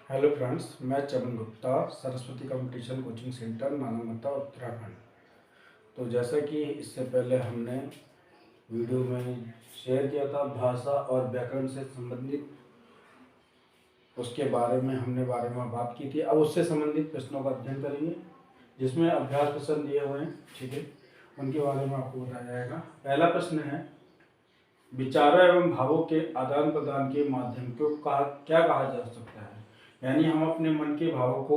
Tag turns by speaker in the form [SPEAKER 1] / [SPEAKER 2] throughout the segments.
[SPEAKER 1] Hello friends, मैं Chaman Gupta, Saraswati competition coaching centre, Nanakmatta, Uttarakhand. तो जैसा कि इससे पहले हमने वीडियो में शेयर किया था, भाषा और व्याकरण से संबंधित उसके बारे में बात की थी। अब उससे संबंधित प्रश्नों का अध्ययन करेंगे, जिसमें अभ्यास प्रश्न दिए हुए हैं, ठीक है, उनके बारे में आपको बताया जाएगा। पहला प्रश्न है, विचारों एवं भावों के आदान प्रदान के माध्यम को क्या कहा जा सकता है। यानी हम अपने मन के भावों को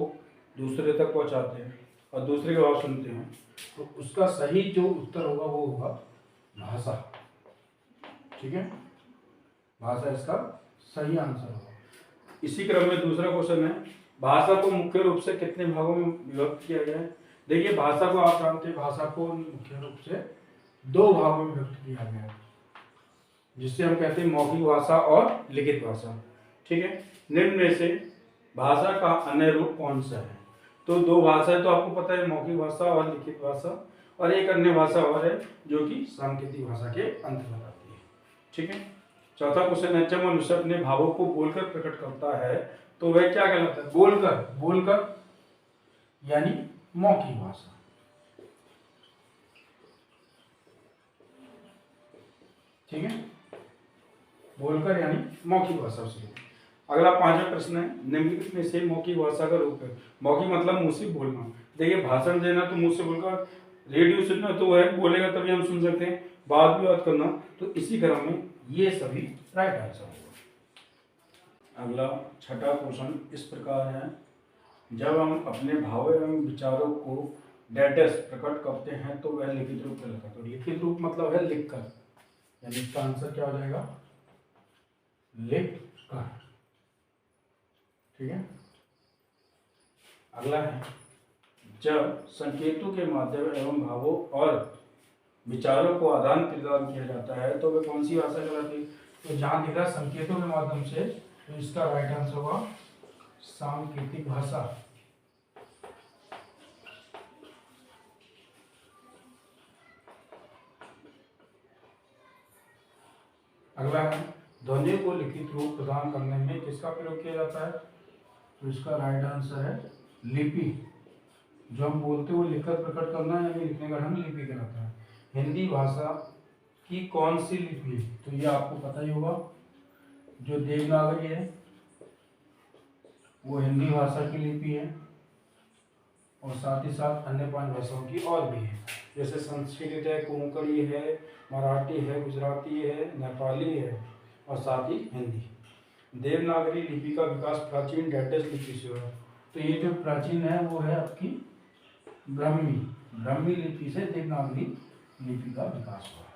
[SPEAKER 1] दूसरे तक पहुंचाते हैं और दूसरे के भाव सुनते हैं, तो उसका सही जो उत्तर होगा वो होगा भाषा। ठीक है, भाषा इसका सही आंसर होगा। इसी क्रम में दूसरा क्वेश्चन है, भाषा को मुख्य रूप से कितने भागों में विभक्त किया गया है। देखिए, भाषा को आप जानते हैं, भाषा को मुख्य रूप से दो भागों में विभक्त किया गया है, जिससे हम कहते हैं मौखिक भाषा और लिखित भाषा। ठीक है, निम्न में से भाषा का अन्य रूप कौन सा है। तो दो भाषा है, तो आपको पता है, मौखिक भाषा और लिखित भाषा, और एक अन्य भाषा और है जो कि सांकेतिक भाषा के अंतर्गत आती है। ठीक है, चौथा क्वेश्चन है, जब मनुष्य अपने भावों को बोलकर प्रकट करता है तो वह क्या कहलाता है। बोलकर यानी मौखिक भाषा। ठीक है, बोलकर यानी मौखिक भाषा से। अगला पांचवा प्रश्न है, निम्नलिखित में से मौखिक भाषा का रूप है। मौखिक मतलब मुंह से बोलना। देखिए, भाषण देना तो मुंह से बोलकर, रेडियो सुनना तो वह बोलेगा तभी हम सुन सकते हैं, बात भी बात करना। तो इसी क्रम में ये सभी राइट आंसर होगा। अगला छठा क्वेश्चन इस प्रकार है, जब हम अपने भाव एवं विचारों को डेटस प्रकट करते हैं तो वह लिखित रूप कहलाता है। तो लिखित रूप मतलब है लिखकर, यानी इसका आंसर क्या हो जाएगा, लिख कर। ठीक है, अगला है, जब संकेतों के माध्यम एवं भावों और विचारों को आदान प्रदान किया जाता है तो वह कौन सी भाषा कहलाती है। तो जहां दिख रहा है संकेतों के माध्यम से, तो इसका राइट आंसर होगा सांकेतिक भाषा। अगला है, ध्वनियों को लिखित रूप प्रदान करने में किसका प्रयोग किया जाता है। तो इसका राइट आंसर है लिपि। जो हम बोलते हो लिखकर प्रकट करना, यानी लिखने का ढंग लिपि कहलाता है। हिंदी भाषा की कौन सी लिपि है। तो ये आपको पता ही होगा, जो देवनागरी है वो हिंदी भाषा की लिपि है, और साथ ही साथ अन्य 5 भाषाओं की और भी है, जैसे संस्कृत है, कोंकणी है, मराठी है, गुजराती है, नेपाली है, और साथ ही हिंदी। देवनागरी लिपि का विकास प्राचीन डेटस लिपि से हुआ। तो ये जो प्राचीन है वो है आपकी ब्राह्मी लिपि से देवनागरी लिपि का विकास हुआ।